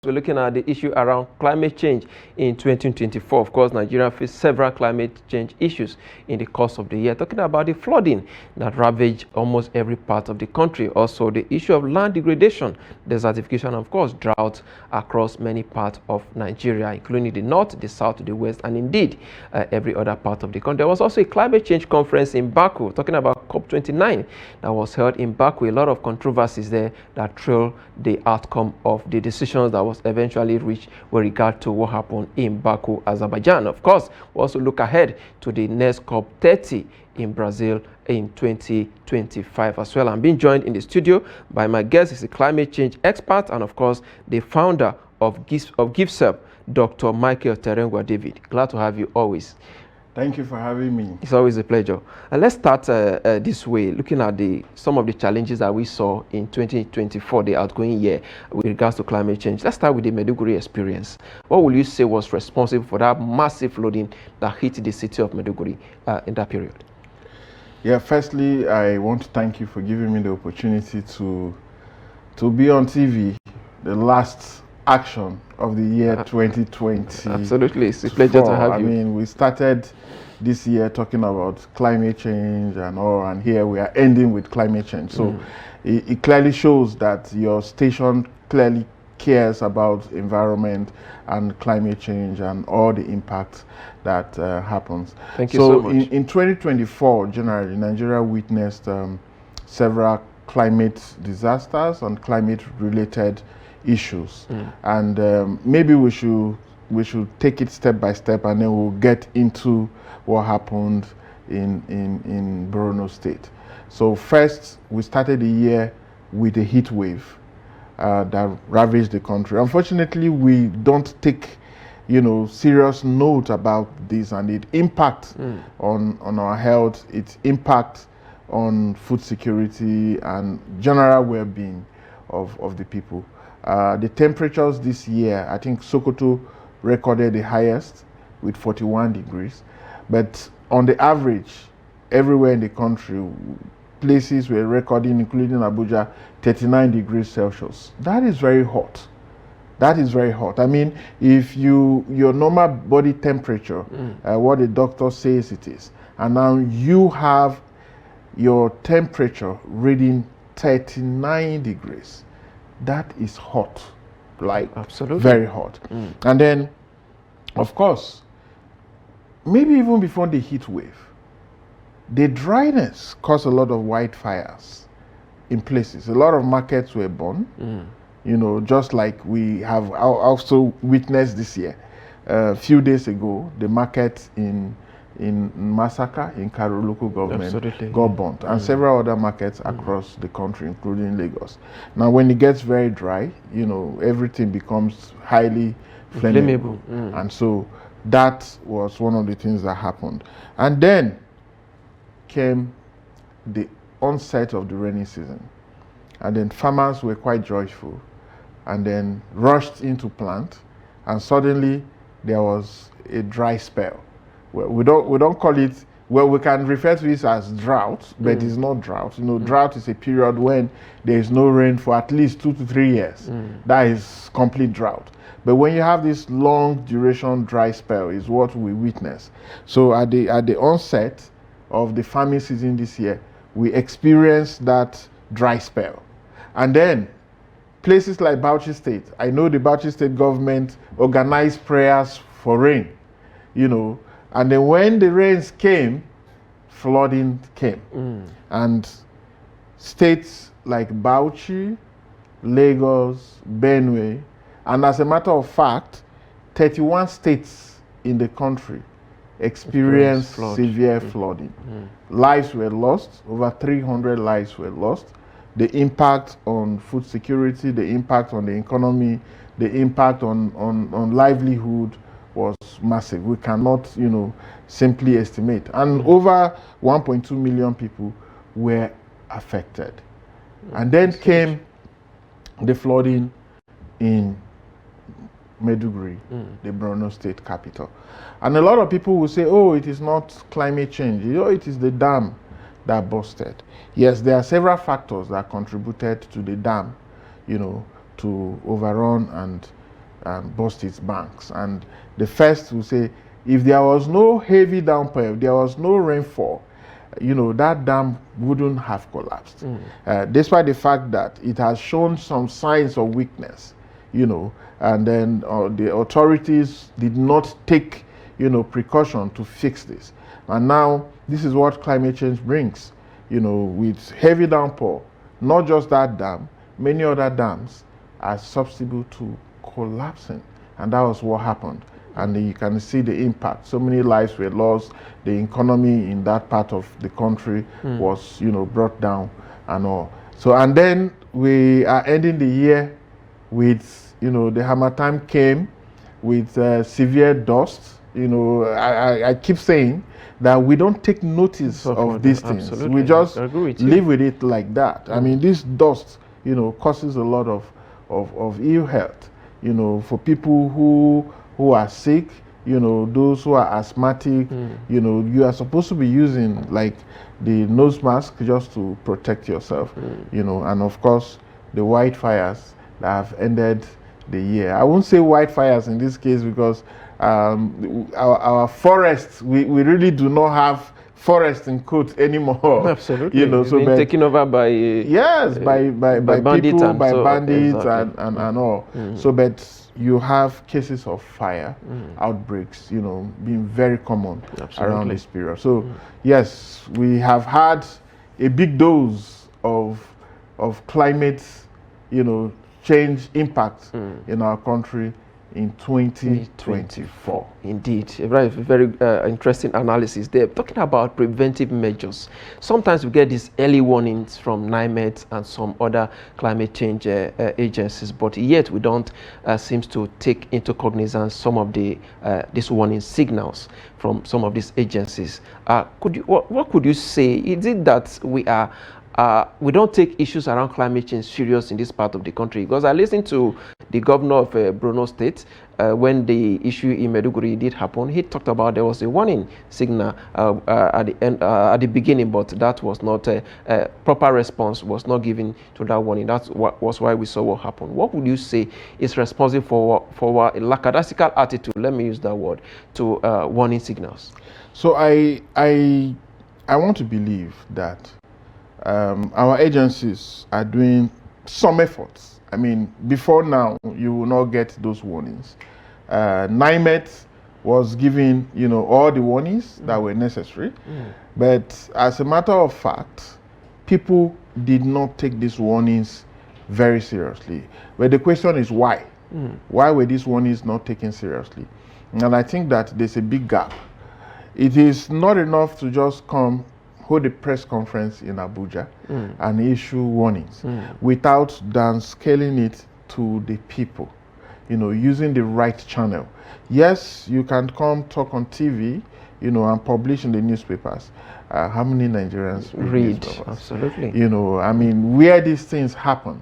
We're looking at the issue around climate change in 2024. Of course, Nigeria faced several climate change issues in the course of the year. Talking about the flooding that ravaged almost every part of the country. Also, the issue of land degradation, desertification, and of course, drought across many parts of Nigeria, including the north, the south, the west, and indeed every other part of the country. There was also a climate change conference in Baku, talking about COP29, that was held in Baku. A lot of controversies there that trailed the outcome of the decisions that was eventually reached with regard to what happened in Baku, Azerbaijan. Of course, we also look ahead to the next COP30 in Brazil in 2025 as well. I'm being joined in the studio by my guest, is a climate change expert and of course the founder of GIFSEP, Dr. Michael Terungwa David. Glad to have you always. Thank you for having me. It's always a pleasure. And let's start this way, looking at some of the challenges that we saw in 2024, the outgoing year, with regards to climate change. Let's start with the Maiduguri experience. What will you say was responsible for that massive flooding that hit the city of Maiduguri in that period? Yeah, firstly, I want to thank you for giving me the opportunity to be on TV, the last action of the year 2020. Absolutely, it's a pleasure to have you. I mean, we started this year talking about climate change and all, and here we are ending with climate change. So it clearly shows that your station clearly cares about environment and climate change and all the impacts that happens. Thank you so much. In 2024, generally, Nigeria witnessed several climate disasters and climate-related issues, and maybe we should take it step by step, and then we'll get into what happened in Borno State. So first, we started the year with a heat wave that ravaged the country. Unfortunately, we don't take serious note about this and its impact on our health, its impact on food security and general well-being of the people. The temperatures this year, I think Sokoto recorded the highest with 41 degrees. But on the average, everywhere in the country, places were recording, including Abuja, 39 degrees Celsius. That is very hot. That is very hot. I mean, if your normal body temperature, what the doctor says it is, and now you have your temperature reading 39 degrees, that is hot, like absolutely very hot. And then, of course, maybe even before the heat wave, the dryness caused a lot of wildfires in places. A lot of markets were burned, just like we have also witnessed this year. A few days ago, the market in Masaka, in Karo local government, got burnt, and several other markets across the country, including Lagos. Now, when it gets very dry, everything becomes highly flammable. And so that was one of the things that happened. And then came the onset of the rainy season. And then farmers were quite joyful and then rushed into plant, and suddenly there was a dry spell. Well, we don't call it, well, we can refer to it as drought, but it's not drought. Drought is a period when there is no rain for at least 2 to 3 years. That is complete drought. But when you have this long duration dry spell is what we witness. So at the onset of the farming season this year, we experienced that dry spell. And then places like Bauchi State, I know the Bauchi State government organized prayers for rain, and then when the rains came, flooding came. And states like Bauchi, Lagos, Benue, and as a matter of fact, 31 states in the country experienced severe flooding. Lives were lost, over 300 lives were lost. The impact on food security, the impact on the economy, the impact on livelihood was massive. We cannot, simply estimate. And over 1.2 million people were affected. And then came the flooding in Maiduguri, the Borno State capital. And a lot of people will say, oh, it is not climate change. It is the dam that busted. Yes, there are several factors that contributed to the dam, to overrun and and burst its banks. And the first will say, if there was no heavy downpour, if there was no rainfall, that dam wouldn't have collapsed. Despite the fact that it has shown some signs of weakness, and then the authorities did not take, precaution to fix this. And now this is what climate change brings, with heavy downpour, not just that dam, many other dams are susceptible to collapsing. And that was what happened. And you can see the impact. So many lives were lost. The economy in that part of the country was, brought down and all. So, and then we are ending the year with, the harmattan came with severe dust. I keep saying that we don't take notice of these things. Absolutely. We just live with it like that. I mean, this dust, causes a lot of ill health, for people who are sick, those who are asthmatic, you are supposed to be using like the nose mask just to protect yourself, and of course the wildfires that have ended the year. I won't say wildfires in this case because our forests, we really do not have forest in quote anymore. Absolutely. So taken over by by bandits people, and by so, bandits exactly. and all. So but you have cases of fire outbreaks, being very common around this period. So yes, we have had a big dose of climate, change impact in our country in 2024. Indeed, a very interesting analysis there. Talking about preventive measures, sometimes we get these early warnings from NIMET and some other climate change agencies, but yet we don't seem to take into cognizance some of the these warning signals from some of these agencies. What could you say? Is it that we don't take issues around climate change serious in this part of the country? Because I listened to the governor of Borno State when the issue in Maiduguri did happen. He talked about there was a warning signal at the beginning, but that was not proper response was not given to that warning. That was why we saw what happened. What would you say is responsible for a lackadaisical attitude? Let me use that word to warning signals. So I want to believe that our agencies are doing some efforts. I mean, before now, you will not get those warnings. NIMET was giving, all the warnings that were necessary. But as a matter of fact, people did not take these warnings very seriously. But the question is why? Why were these warnings not taken seriously? And I think that there's a big gap. It is not enough to just hold a press conference in Abuja and issue warnings without downscaling it to the people, using the right channel. Yes, you can come talk on TV, and publish in the newspapers. How many Nigerians read? Absolutely. I mean, where these things happen.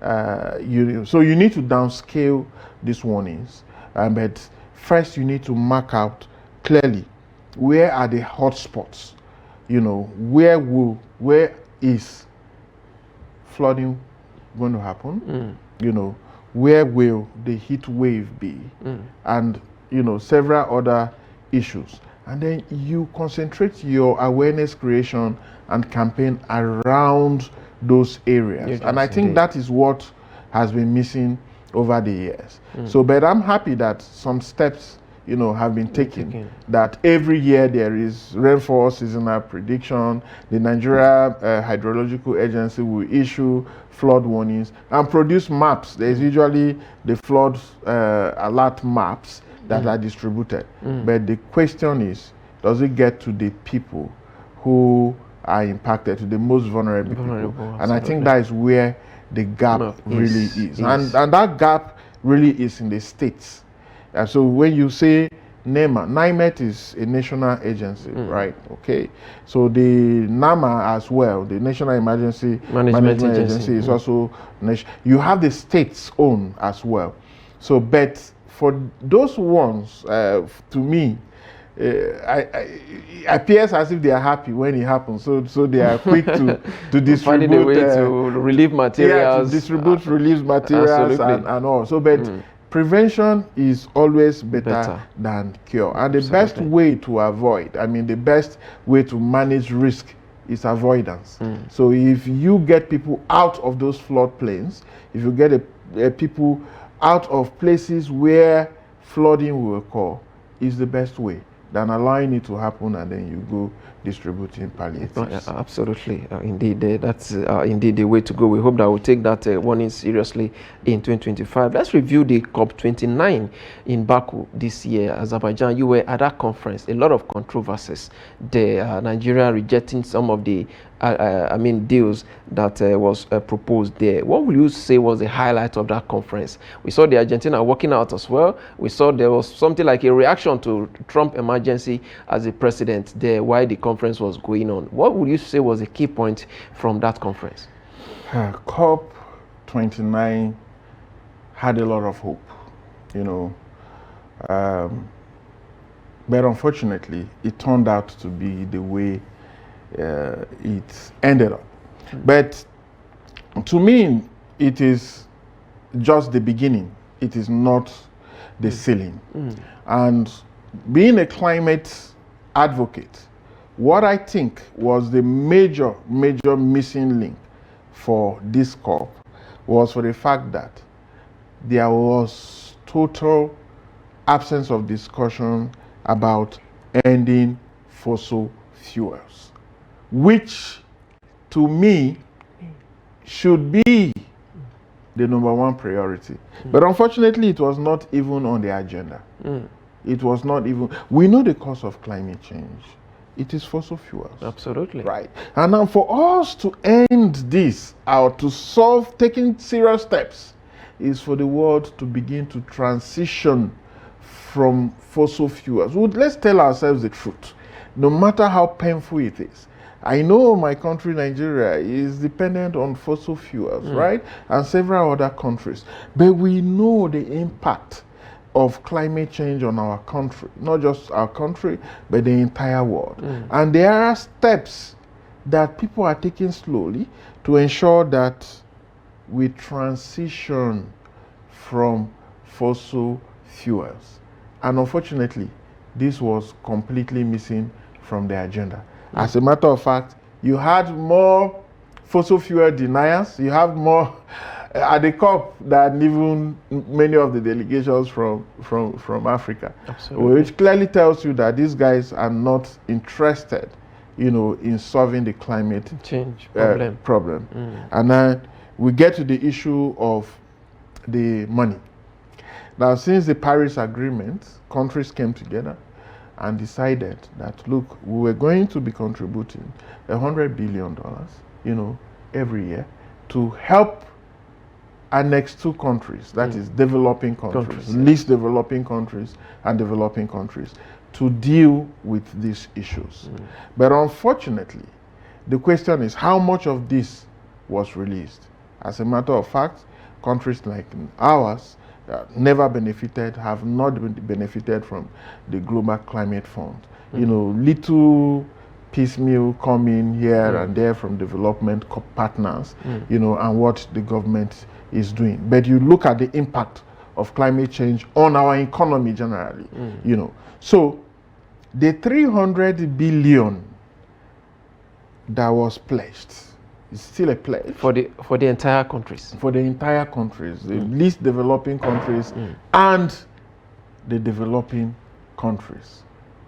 So you need to downscale these warnings. But first you need to mark out clearly where are the hot spots. Where is flooding going to happen? Where will the heat wave be? And, several other issues. And then you concentrate your awareness creation and campaign around those areas. And I think that is what has been missing over the years. So, but I'm happy that some steps have been taken, that every year there is rainfall seasonal prediction. The Nigeria Hydrological Agency will issue flood warnings and produce maps. There's usually the flood alert maps that are distributed. But the question is, does it get to the people who are impacted, to the most vulnerable people? Absolutely. And I think that is where the gap really is. And that gap really is in the states. So when you say NIMET is a national agency, right? Okay. So the NAMA as well, the National Emergency Management Agency is also you have the state's own as well. So, but for those ones, to me, it appears as if they are happy when it happens. So they are quick to distribute. Finding a way to relieve materials. Yeah, to distribute relief materials and all. So, but prevention is always better than cure. And the best way to avoid, the best way to manage risk is avoidance. So if you get people out of those floodplains, if you get people out of places where flooding will occur, is the best way than allowing it to happen and then you go distributing palliatives. Absolutely, indeed, that's indeed the way to go. We hope that we'll take that warning seriously in 2025. Let's review the COP29 in Baku this year. Azerbaijan, you were at that conference. A lot of controversies. Nigeria rejecting some of the deals that was proposed there. What will you say was the highlight of that conference? We saw the Argentina working out as well. We saw there was something like a reaction to Trump emergency as a president there while the conference was going on. What would you say was the key point from that conference? COP29 had a lot of hope, but unfortunately it turned out to be the way it ended up. But to me, it is just the beginning. It is not the ceiling. And being a climate advocate, what I think was the major missing link for this COP was for the fact that there was total absence of discussion about ending fossil fuels, which to me should be the #1 priority. But unfortunately, it was not even on the agenda. It was not even. We know the cause of climate change. It is fossil fuels. Absolutely. Right. And now for us to end this, or to solve, taking serious steps, is for the world to begin to transition from fossil fuels. Well, let's tell ourselves the truth. No matter how painful it is, I know my country, Nigeria, is dependent on fossil fuels, right? And several other countries. But we know the impact of climate change on our country, not just our country, but the entire world. And there are steps that people are taking slowly to ensure that we transition from fossil fuels. And unfortunately, this was completely missing from the agenda. As a matter of fact, you had more fossil fuel deniers, you have more at the COP than even many of the delegations from Africa. Absolutely. Which clearly tells you that these guys are not interested, in solving the climate change problem. And then we get to the issue of the money. Now, since the Paris Agreement, countries came together and decided that, look, we were going to be contributing $100 billion, every year to help our next two countries, that is developing countries, least developing countries and developing countries, to deal with these issues. But unfortunately, the question is how much of this was released? As a matter of fact, countries like ours never benefited, have not benefited from the Global Climate Fund. Little piecemeal coming here and there from development partners, and what the government is doing. But you look at the impact of climate change on our economy generally, So the 300 billion that was pledged is still a pledge. For the entire countries. For the entire countries, the least developing countries and the developing countries.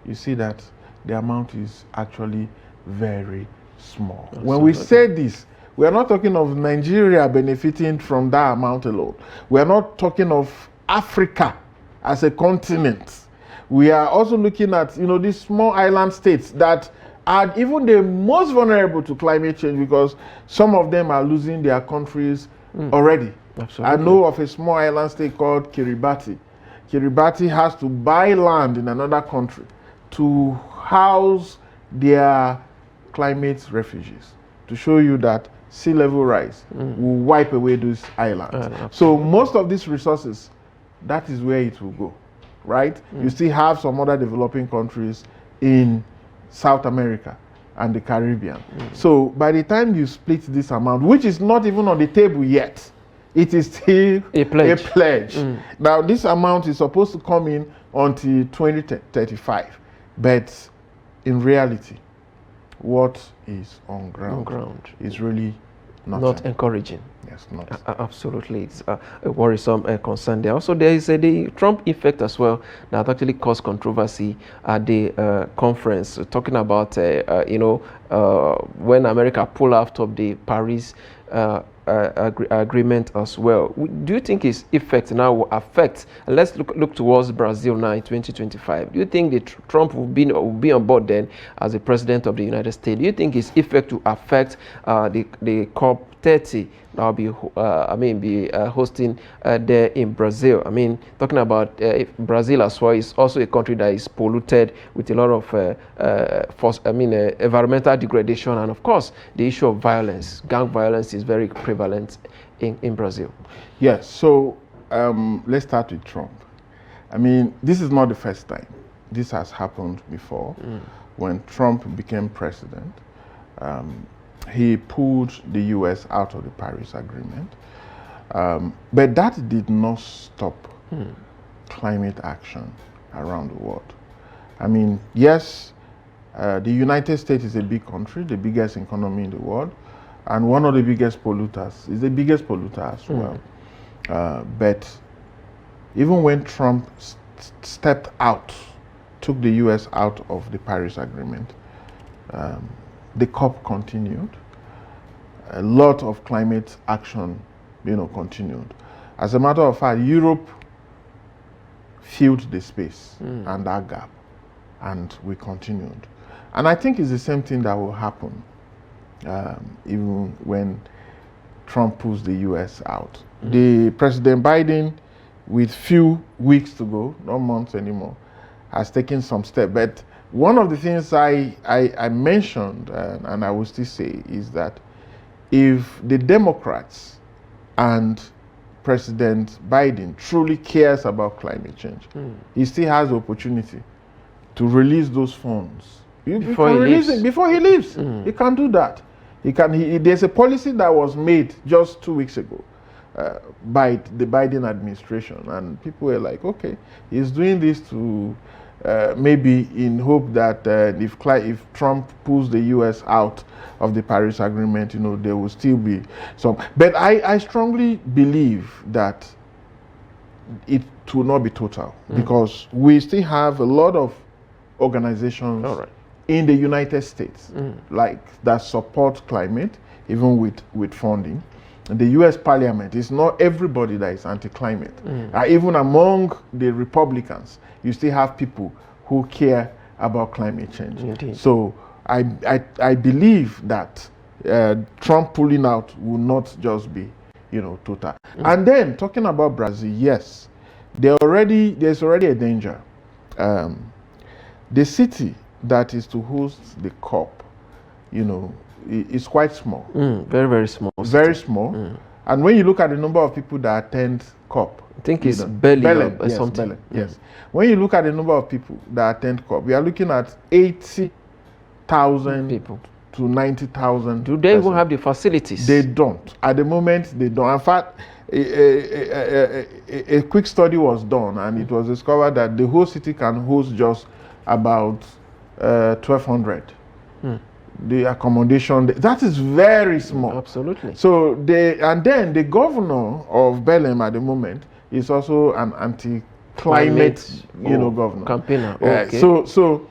You see that the amount is actually very small. Absolutely. When we say this, we are not talking of Nigeria benefiting from that amount alone. We are not talking of Africa as a continent. We are also looking at, these small island states that are even the most vulnerable to climate change because some of them are losing their countries already. Absolutely. I know of a small island state called Kiribati. Kiribati has to buy land in another country to house their climate refugees, to show you that sea level rise will wipe away those islands. So most of these resources, that is where it will go, right? You still have some other developing countries in South America and the Caribbean. So by the time you split this amount, which is not even on the table yet, it is still a pledge. Now, this amount is supposed to come in until 2035, but in reality, what is on ground is really not encouraging. Yes, not. Absolutely, it's a worrisome concern there. Also, there is the Trump effect as well that actually caused controversy at the conference, talking about when America pulled out of the Paris agreement as well. Do you think its effect now will affect? And let's look towards Brazil now in 2025. Do you think that Trump will be on board then as the president of the United States? Do you think its effect will affect the COP30 that will be hosting there in Brazil? I mean, talking about Brazil as well is also a country that is polluted with a lot of environmental degradation, and of course the issue of violence. Gang violence is very prevalent in Brazil. Yes, so let's start with Trump. I mean, this is not the first time. This has happened before. When Trump became president, he pulled the US out of the Paris Agreement. But that did not stop climate action around the world. I mean, yes, the United States is a big country, the biggest economy in the world, and one of the biggest polluters, is the biggest polluter as well. But even when Trump stepped out, took the US out of the Paris Agreement, the COP continued. A lot of climate action, continued. As a matter of fact, Europe filled the space and that gap, and we continued. And I think it's the same thing that will happen even when Trump pulls the US out. The President Biden, with few weeks to go, not months anymore, has taken some steps. But one of the things I mentioned, and I will still say, is that if the Democrats and President Biden truly cares about climate change, he still has the opportunity to release those funds before he leaves. He can do that. There's a policy that was made just 2 weeks ago by the Biden administration, and people were like, okay, he's doing this to maybe in hope that if Trump pulls the US out of the Paris Agreement, there will still be some. But I strongly believe that it will not be total, because we still have a lot of organizations in the United States that support climate, even with funding. The US Parliament, is not everybody that is anti-climate. Even among the Republicans, you still have people who care about climate change. Indeed. So I believe that Trump pulling out will not just be total. And then talking about Brazil, yes, there's already a danger. The city that is to host the COP, is quite small. Very, very small. Very small. And when you look at the number of people that attend COP, I think it's Belém or yes, something. Belém, yes. When you look at the number of people that attend COP, we are looking at 80,000 people to 90,000. Do they even have the facilities? They don't. At the moment, they don't. In fact, a quick study was done, and it was discovered that the whole city can host just about 1,200. The accommodation, that is very small. Absolutely. So and then the governor of Belém at the moment is also an anti-climate, governor. Campaigner. Okay. So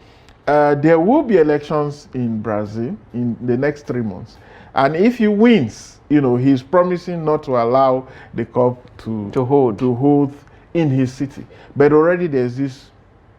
there will be elections in Brazil in the next 3 months, and if he wins, he's promising not to allow the COP to hold in his city. But already there's this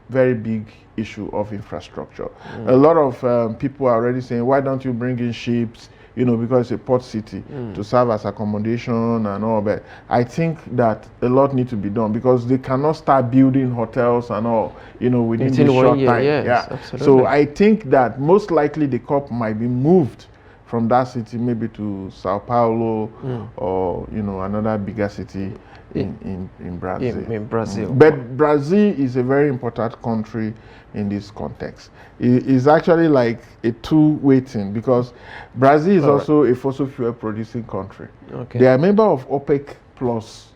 very big issue of infrastructure. A lot of people are already saying, why don't you bring in ships, because it's a port city, to serve as accommodation and all that. I think that a lot needs to be done, because they cannot start building hotels and all, within this short time. Yes, absolutely. So I think that most likely the COP might be moved from that city maybe to Sao Paulo or, another bigger city in Brazil. In Brazil. But Brazil is a very important country in this context. It is actually like a two-way thing, because Brazil is also a fossil fuel producing country. Okay. They are a member of OPEC plus,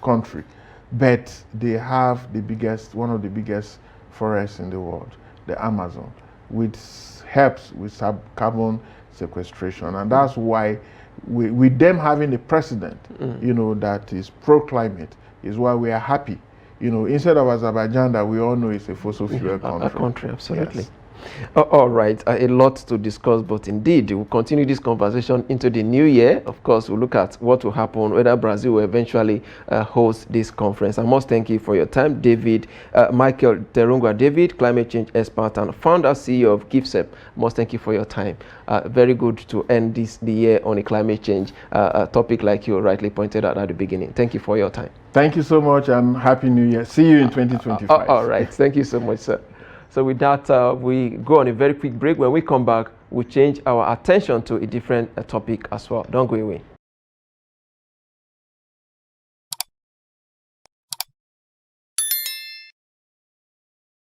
country, but they have one of the biggest forests in the world, the Amazon, which helps with carbon sequestration, and that's why with them having a president, that is pro-climate, is why we are happy. Instead of Azerbaijan, that we all know is a fossil fuel country. A country, absolutely. Yes. All right, a lot to discuss, but indeed we'll continue this conversation into the new year. Of course, we'll look at what will happen, whether Brazil will eventually host this conference. I must thank you for your time, David. Michael Terungwa David, climate change expert and founder, CEO of GIFSEP. I must thank you for your time. Very good to end the year on a climate change topic like you rightly pointed out at the beginning. Thank you for your time. Thank you so much, and Happy New Year. See you in 2025. All right, thank you so much, sir. So with that, we go on a very quick break. When we come back, we change our attention to a different topic as well. Don't go away.